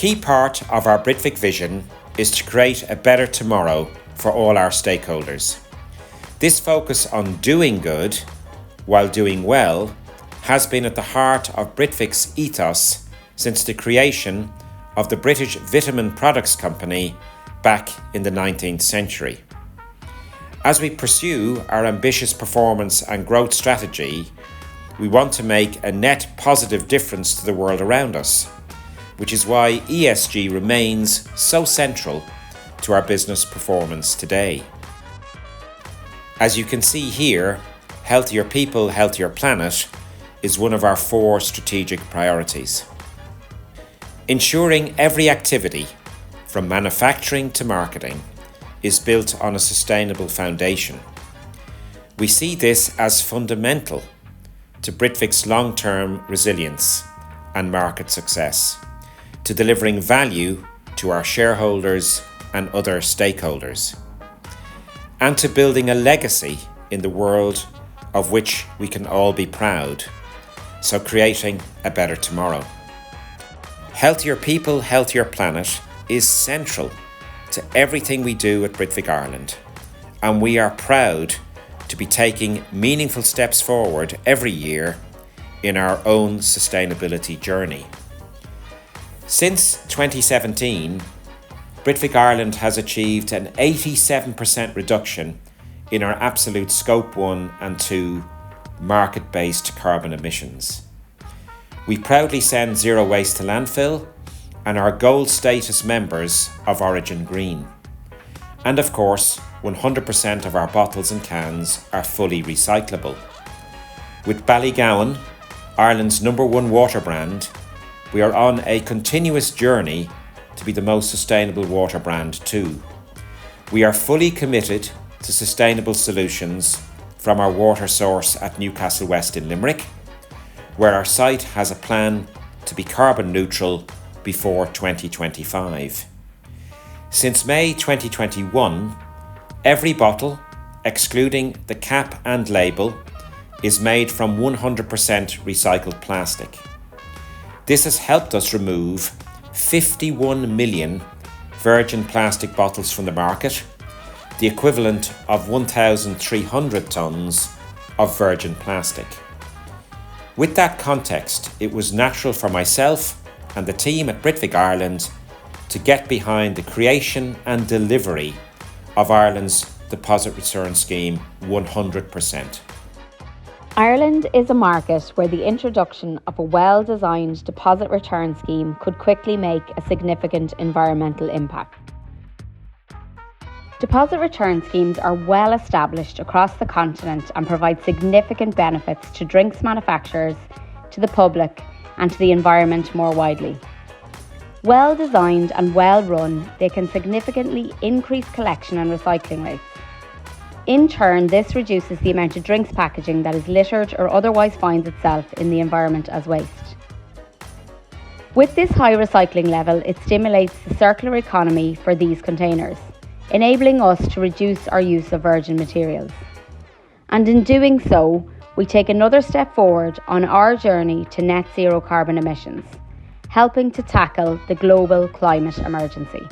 key part of our Britvic vision is to create a better tomorrow for all our stakeholders. This focus on doing good while doing well has been at the heart of Britvic's ethos since the creation of the British Vitamin Products Company back in the 19th century. As we pursue our ambitious performance and growth strategy, we want to make a net positive difference to the world around us, which is why ESG remains so central to our business performance today. As you can see here, healthier people, healthier planet is one of our 4 strategic priorities. Ensuring every activity, from manufacturing to marketing, is built on a sustainable foundation. We see this as fundamental to Britvic's long-term resilience and market success, to delivering value to our shareholders and other stakeholders, and to building a legacy in the world of which we can all be proud, so creating a better tomorrow. Healthier people, healthier planet is central to everything we do at Britvic Ireland, and we are proud to be taking meaningful steps forward every year in our own sustainability journey. Since 2017, Britvic Ireland has achieved an 87% reduction in our absolute Scope 1 and 2 market-based carbon emissions. We proudly send zero waste to landfill and are gold status members of Origin Green. And of course, 100% of our bottles and cans are fully recyclable. With Ballygowan, Ireland's #1 water brand, we are on a continuous journey to be the most sustainable water brand too. We are fully committed to sustainable solutions from our water source at Newcastle West in Limerick, where our site has a plan to be carbon neutral before 2025. Since May 2021, every bottle, excluding the cap and label, is made from 100% recycled plastic. This has helped us remove 51 million virgin plastic bottles from the market, the equivalent of 1,300 tonnes of virgin plastic. With that context, it was natural for myself and the team at Britvic Ireland to get behind the creation and delivery of Ireland's deposit return scheme 100%. Ireland is a market where the introduction of a well-designed deposit return scheme could quickly make a significant environmental impact. Deposit return schemes are well established across the continent and provide significant benefits to drinks manufacturers, to the public, and to the environment more widely. Well designed and well run, they can significantly increase collection and recycling rates. In turn, this reduces the amount of drinks packaging that is littered or otherwise finds itself in the environment as waste. With this high recycling level, it stimulates the circular economy for these containers, enabling us to reduce our use of virgin materials. And in doing so, we take another step forward on our journey to net zero carbon emissions, helping to tackle the global climate emergency.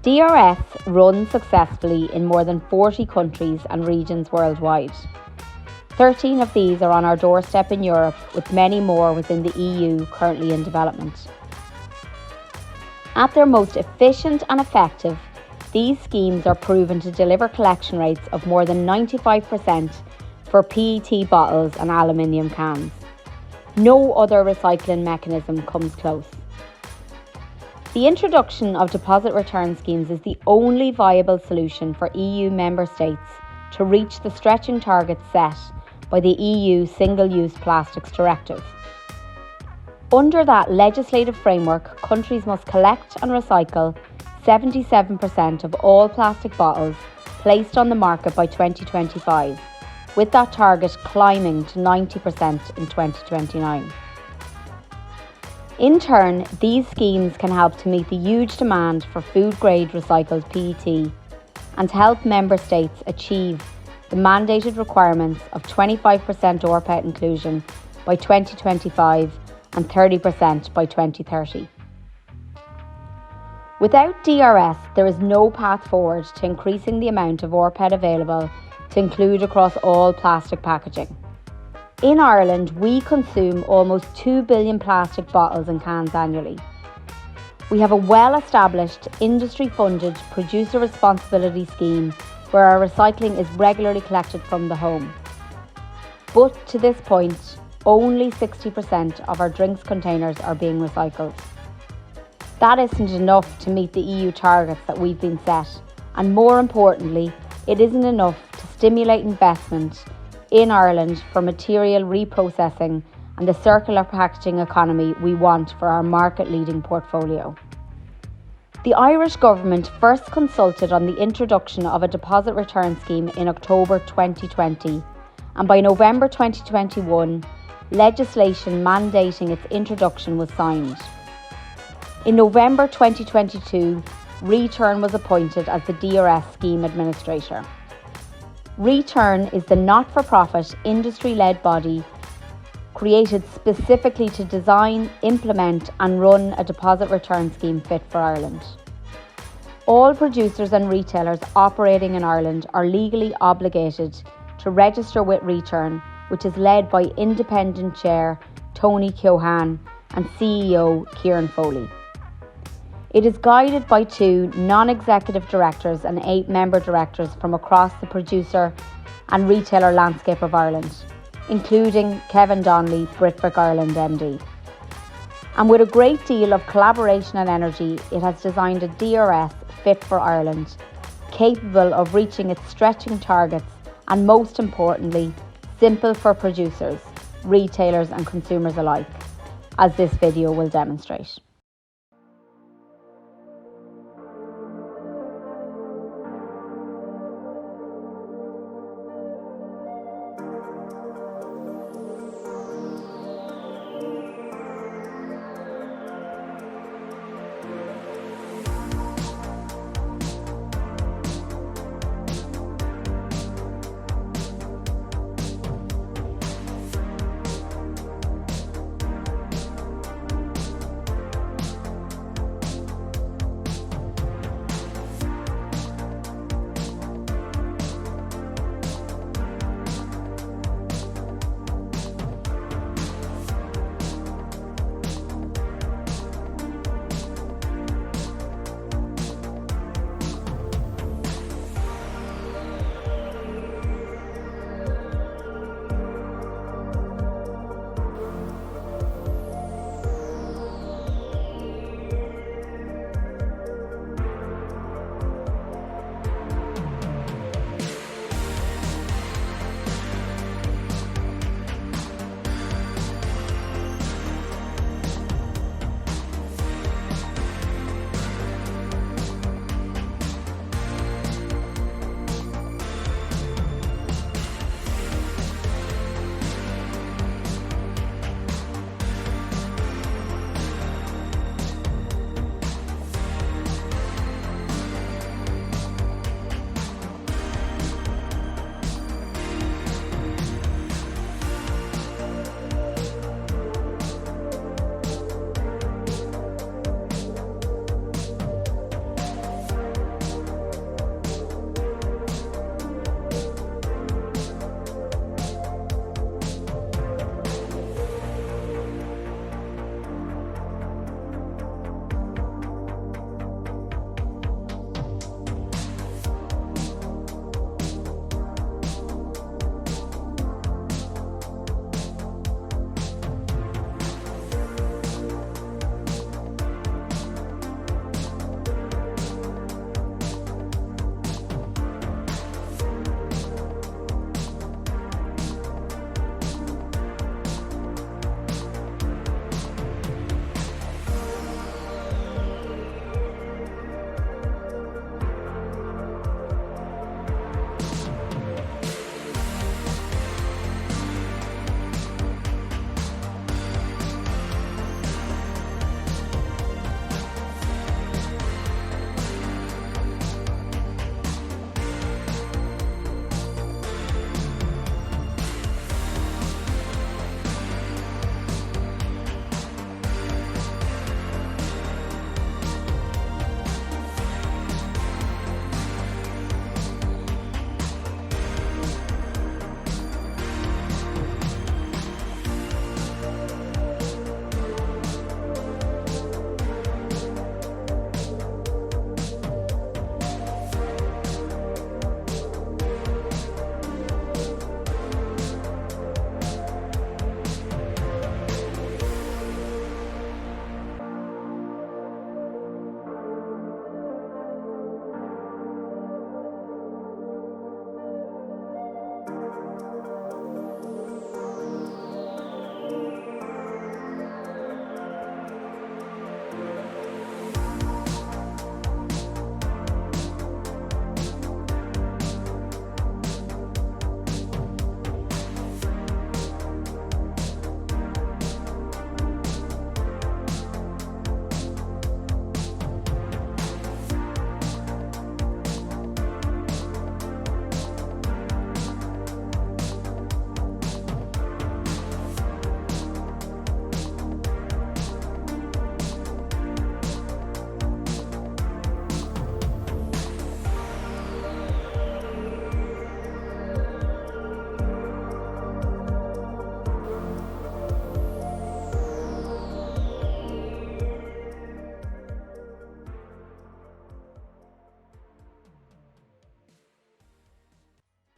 DRS runs successfully in more than 40 countries and regions worldwide. 13 of these are on our doorstep in Europe, with many more within the EU currently in development. At their most efficient and effective, these schemes are proven to deliver collection rates of more than 95% for PET bottles and aluminium cans. No other recycling mechanism comes close. The introduction of deposit return schemes is the only viable solution for EU member states to reach the stretching targets set by the EU Single-Use Plastics Directive. Under that legislative framework, countries must collect and recycle 77% of all plastic bottles placed on the market by 2025, with that target climbing to 90% in 2029. In turn, these schemes can help to meet the huge demand for food-grade recycled PET and help member states achieve the mandated requirements of 25% rPET inclusion by 2025 and 30% by 2030. Without DRS, there is no path forward to increasing the amount of rPET available to include across all plastic packaging. In Ireland, we consume almost 2 billion plastic bottles and cans annually. We have a well-established, industry-funded producer responsibility scheme where our recycling is regularly collected from the home. But to this point, only 60% of our drinks containers are being recycled. That isn't enough to meet the EU targets that we've been set, and more importantly, it isn't enough to stimulate investment in Ireland for material reprocessing and the circular packaging economy we want for our market-leading portfolio. The Irish government first consulted on the introduction of a deposit return scheme in October 2020, and by November 2021, legislation mandating its introduction was signed. In November 2022, Return was appointed as the DRS scheme administrator. Return is the not-for-profit, industry-led body created specifically to design, implement and run a deposit return scheme fit for Ireland. All producers and retailers operating in Ireland are legally obligated to register with Return, which is led by independent chair Tony Keohane and CEO Kieran Foley. It is guided by 2 non-executive directors and 8 member directors from across the producer and retailer landscape of Ireland, including Kevin Donnelly, Britvic Ireland MD. And with a great deal of collaboration and energy, it has designed a DRS fit for Ireland, capable of reaching its stretching targets and, most importantly, simple for producers, retailers and consumers alike, as this video will demonstrate.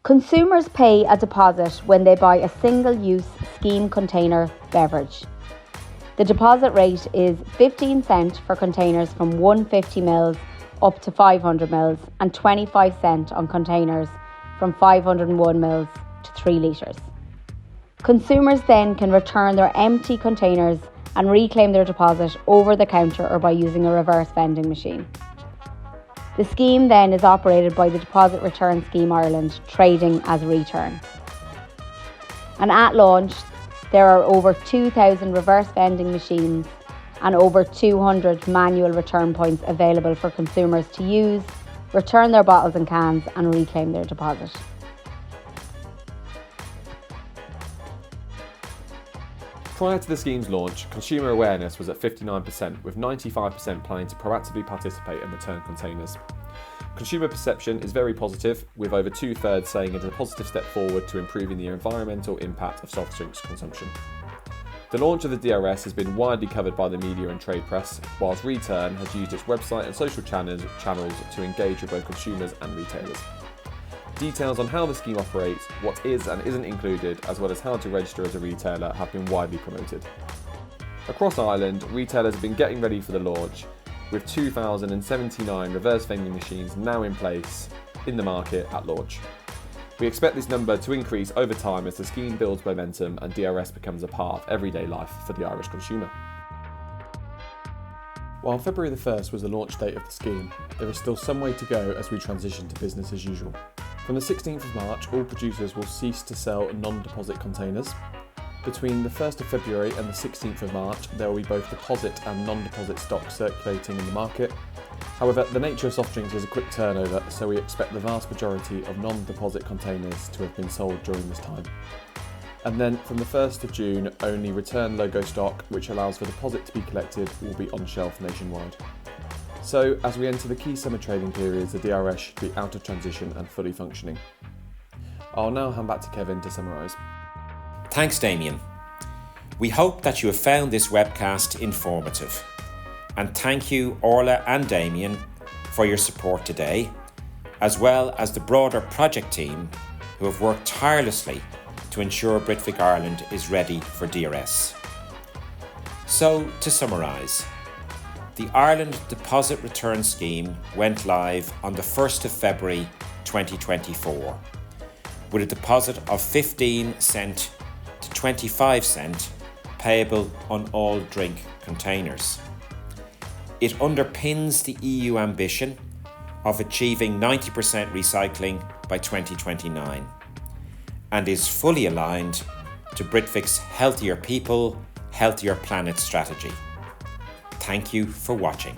Consumers pay a deposit when they buy a single-use scheme container beverage. The deposit rate is 15 cents for containers from 150ml up to 500ml and 25 cents on containers from 501ml to 3 litres. Consumers then can return their empty containers and reclaim their deposit over the counter or by using a reverse vending machine. The scheme then is operated by the Deposit Return Scheme Ireland, trading as Return. And at launch, there are over 2,000 reverse vending machines and over 200 manual return points available for consumers to use, return their bottles and cans and reclaim their deposit. Prior to the scheme's launch, consumer awareness was at 59%, with 95% planning to proactively participate and return containers. Consumer perception is very positive, with over 2/3 saying it is a positive step forward to improving the environmental impact of soft drinks consumption. The launch of the DRS has been widely covered by the media and trade press, whilst Return has used its website and social channels to engage with both consumers and retailers. Details on how the scheme operates, what is and isn't included, as well as how to register as a retailer have been widely promoted. Across Ireland, retailers have been getting ready for the launch, with 2,079 reverse vending machines now in place in the market at launch. We expect this number to increase over time as the scheme builds momentum and DRS becomes a part of everyday life for the Irish consumer. While February the 1st was the launch date of the scheme, there is still some way to go as we transition to business as usual. From the 16th of March, all producers will cease to sell non-deposit containers. Between the 1st of February and the 16th of March, there will be both deposit and non-deposit stock circulating in the market. However, the nature of soft drinks is a quick turnover, so we expect the vast majority of non-deposit containers to have been sold during this time. And then from the 1st of June, only return logo stock, which allows for deposit to be collected, will be on shelf nationwide. So, as we enter the key summer trading periods, the DRS should be out of transition and fully functioning. I'll now hand back to Kevin to summarise. Thanks, Damian. We hope that you have found this webcast informative. And thank you, Orlagh and Damian, for your support today, as well as the broader project team who have worked tirelessly to ensure Britvic Ireland is ready for DRS. So, to summarise, the Ireland Deposit Return Scheme went live on the 1st of February 2024 with a deposit of 15 cent to 25 cent payable on all drink containers. It underpins the EU ambition of achieving 90% recycling by 2029 and is fully aligned to Britvic's Healthier People, Healthier Planet strategy. Thank you for watching.